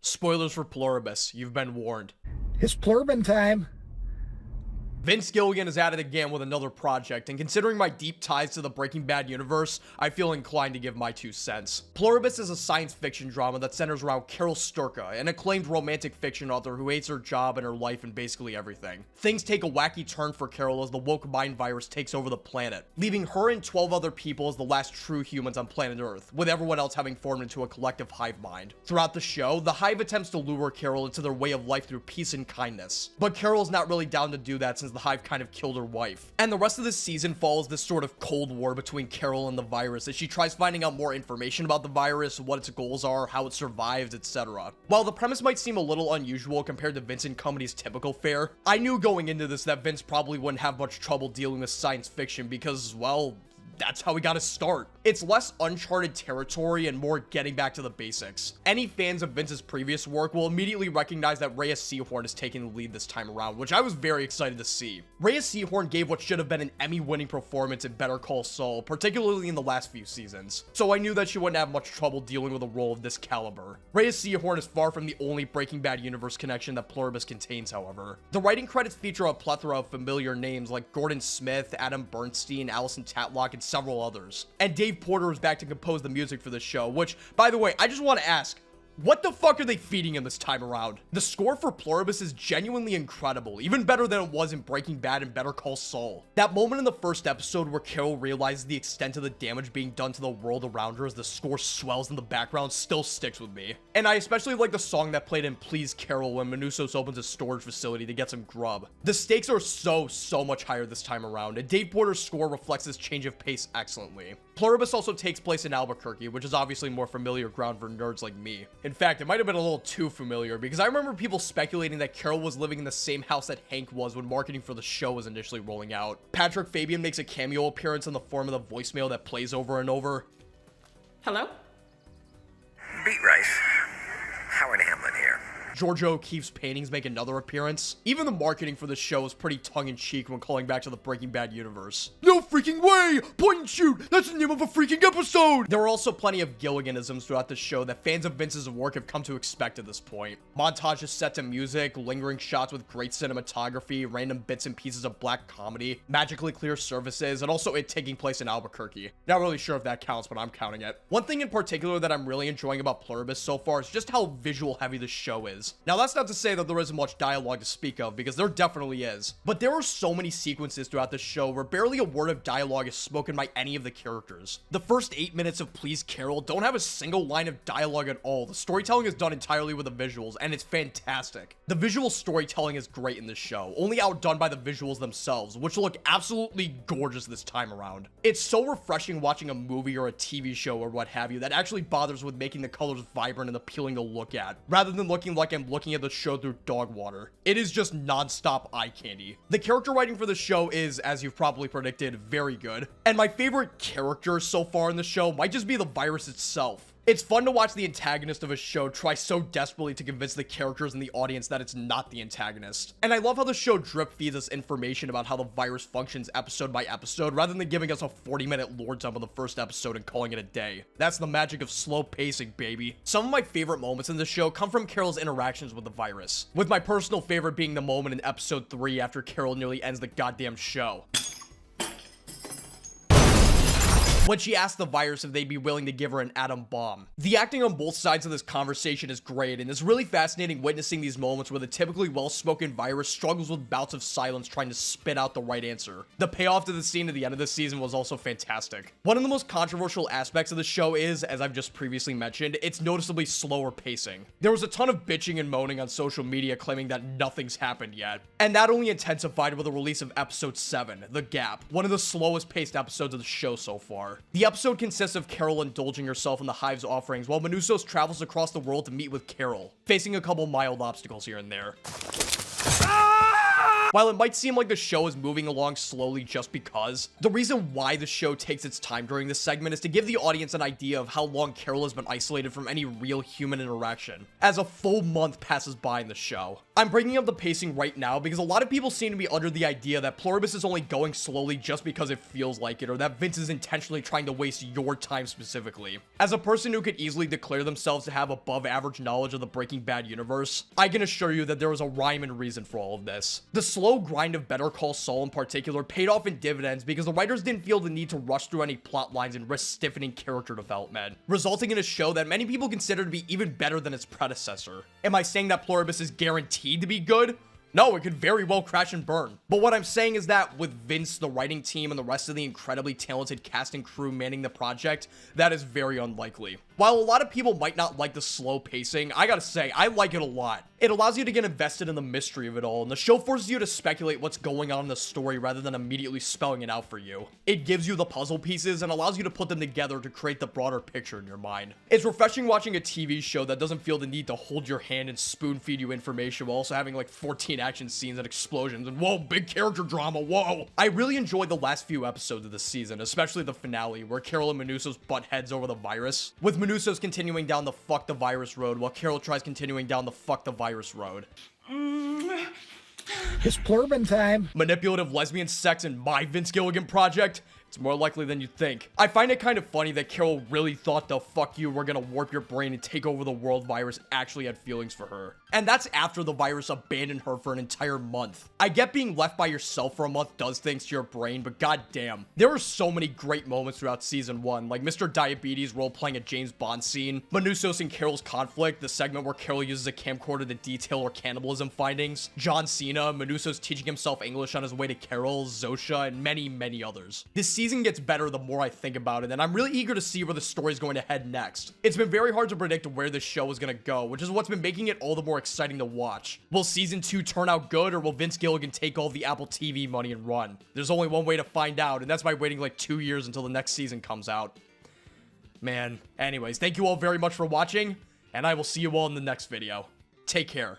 Spoilers for Pluribus, you've been warned. It's Plurbin time. Vince Gilligan is at it again with another project, and considering my deep ties to the Breaking Bad universe, I feel inclined to give my 2 cents. Pluribus is a science fiction drama that centers around Carol Sturka, an acclaimed romantic fiction author who hates her job and her life and basically everything. Things take a wacky turn for Carol as the woke mind virus takes over the planet, leaving her and 12 other people as the last true humans on planet Earth, with everyone else having formed into a collective hive mind. Throughout the show, the hive attempts to lure Carol into their way of life through peace and kindness, but Carol's not really down to do that since the hive kind of killed her wife. And the rest of this season follows this sort of cold war between Carol and the virus as she tries finding out more information about the virus, what its goals are, how it survives, etc. While the premise might seem a little unusual compared to Vince and Company's typical fare, I knew going into this that Vince probably wouldn't have much trouble dealing with science fiction because, well, that's how we got to start. It's less uncharted territory and more getting back to the basics. Any fans of Vince's previous work will immediately recognize that Rhea Seehorn is taking the lead this time around, which I was very excited to see. Rhea Seehorn gave what should have been an Emmy-winning performance in Better Call Saul, particularly in the last few seasons, so I knew that she wouldn't have much trouble dealing with a role of this caliber. Rhea Seehorn is far from the only Breaking Bad universe connection that Pluribus contains, however. The writing credits feature a plethora of familiar names like Gordon Smith, Adam Bernstein, Allison Tatlock, and several others. And Dave Porter is back to compose the music for the show, which, by the way, I just want to ask, what the fuck are they feeding him this time around? The score for Pluribus is genuinely incredible, even better than it was in Breaking Bad and Better Call Saul. That moment in the first episode where Carol realizes the extent of the damage being done to the world around her as the score swells in the background still sticks with me. And I especially like the song that played in Please Carol when Manousos opens a storage facility to get some grub. The stakes are so much higher this time around, and Dave Porter's score reflects this change of pace excellently. Pluribus also takes place in Albuquerque, which is obviously more familiar ground for nerds like me. In fact, it might have been a little too familiar because I remember people speculating that Carol was living in the same house that Hank was when marketing for the show was initially rolling out. Patrick Fabian makes a cameo appearance in the form of the voicemail that plays over and over. Hello? Beat Rice. Howard Hamlin here. Georgia O'Keeffe's paintings make another appearance. Even the marketing for the show is pretty tongue-in-cheek when calling back to the Breaking Bad universe. No freaking way! Point and shoot! That's the name of a freaking episode! There are also plenty of Gilliganisms throughout the show that fans of Vince's work have come to expect at this point. Montages set to music, lingering shots with great cinematography, random bits and pieces of black comedy, magically clear surfaces, and also it taking place in Albuquerque. Not really sure if that counts, but I'm counting it. One thing in particular that I'm really enjoying about Pluribus so far is just how visual heavy the show is. Now, that's not to say that there isn't much dialogue to speak of, because there definitely is. But there are so many sequences throughout the show where barely a word of dialogue is spoken by any of the characters. The first 8 minutes of Please Carol don't have a single line of dialogue at all. The storytelling is done entirely with the visuals, and it's fantastic. The visual storytelling is great in this show, only outdone by the visuals themselves, which look absolutely gorgeous this time around. It's so refreshing watching a movie or a TV show or what have you that actually bothers with making the colors vibrant and appealing to look at, rather than looking like I'm looking at the show through dog water. It is just non-stop eye candy. The character writing for the show is, as you've probably predicted, very good. And my favorite character so far in the show might just be the virus itself. It's fun to watch the antagonist of a show try so desperately to convince the characters and the audience that it's not the antagonist. And I love how the show drip feeds us information about how the virus functions episode by episode rather than giving us a 40-minute lore dump of the first episode and calling it a day. That's the magic of slow pacing, baby. Some of my favorite moments in the show come from Carol's interactions with the virus, with my personal favorite being the moment in episode 3 after Carol nearly ends the goddamn show, when she asked the virus if they'd be willing to give her an atom bomb. The acting on both sides of this conversation is great, and it's really fascinating witnessing these moments where the typically well-spoken virus struggles with bouts of silence trying to spit out the right answer. The payoff to the scene at the end of the season was also fantastic. One of the most controversial aspects of the show is, as I've just previously mentioned, its noticeably slower pacing. There was a ton of bitching and moaning on social media claiming that nothing's happened yet, and that only intensified with the release of episode 7, The Gap, one of the slowest paced episodes of the show so far. The episode consists of Carol indulging herself in the Hive's offerings while Manousos travels across the world to meet with Carol, facing a couple mild obstacles here and there. While it might seem like the show is moving along slowly just because, the reason why the show takes its time during this segment is to give the audience an idea of how long Carol has been isolated from any real human interaction, as a full month passes by in the show. I'm bringing up the pacing right now because a lot of people seem to be under the idea that Pluribus is only going slowly just because it feels like it, or that Vince is intentionally trying to waste your time specifically. As a person who could easily declare themselves to have above average knowledge of the Breaking Bad universe, I can assure you that there was a rhyme and reason for all of this. The slow grind of Better Call Saul in particular paid off in dividends because the writers didn't feel the need to rush through any plot lines and risk stiffening character development, resulting in a show that many people consider to be even better than its predecessor. Am I saying that Pluribus is guaranteed to be good? No, it could very well crash and burn. But what I'm saying is that with Vince, the writing team, and the rest of the incredibly talented cast and crew manning the project, that is very unlikely. While a lot of people might not like the slow pacing, I gotta say, I like it a lot. It allows you to get invested in the mystery of it all, and the show forces you to speculate what's going on in the story rather than immediately spelling it out for you. It gives you the puzzle pieces and allows you to put them together to create the broader picture in your mind. It's refreshing watching a TV show that doesn't feel the need to hold your hand and spoon feed you information while also having like 14 action scenes and explosions and whoa, big character drama, whoa. I really enjoyed the last few episodes of the season, especially the finale where Carol and Manuso's butt heads over the virus, with Manuso's continuing down the fuck the virus road while Carol tries continuing down the fuck the virus road. It's Plurbin time. Manipulative lesbian sex in my Vince Gilligan project? It's more likely than you'd think. I find it kind of funny that Carol really thought the fuck you were gonna warp your brain and take over the world virus actually had feelings for her. And that's after the virus abandoned her for an entire month. I get being left by yourself for a month does things to your brain, but goddamn. There were so many great moments throughout season 1, like Mr. Diabetes role-playing a James Bond scene, Manusos and Carol's conflict, the segment where Carol uses a camcorder to detail her cannibalism findings, John Cena, Manusos teaching himself English on his way to Carol, Zosha, and many, many others. This season gets better the more I think about it, and I'm really eager to see where the story's going to head next. It's been very hard to predict where this show is going to go, which is what's been making it all the more exciting to watch. Will season 2 turn out good, or will Vince Gilligan take all the Apple TV money and run? There's only one way to find out, and that's by waiting like 2 years until the next season comes out. Man, anyways, thank you all very much for watching, and I will see you all in the next video. Take care.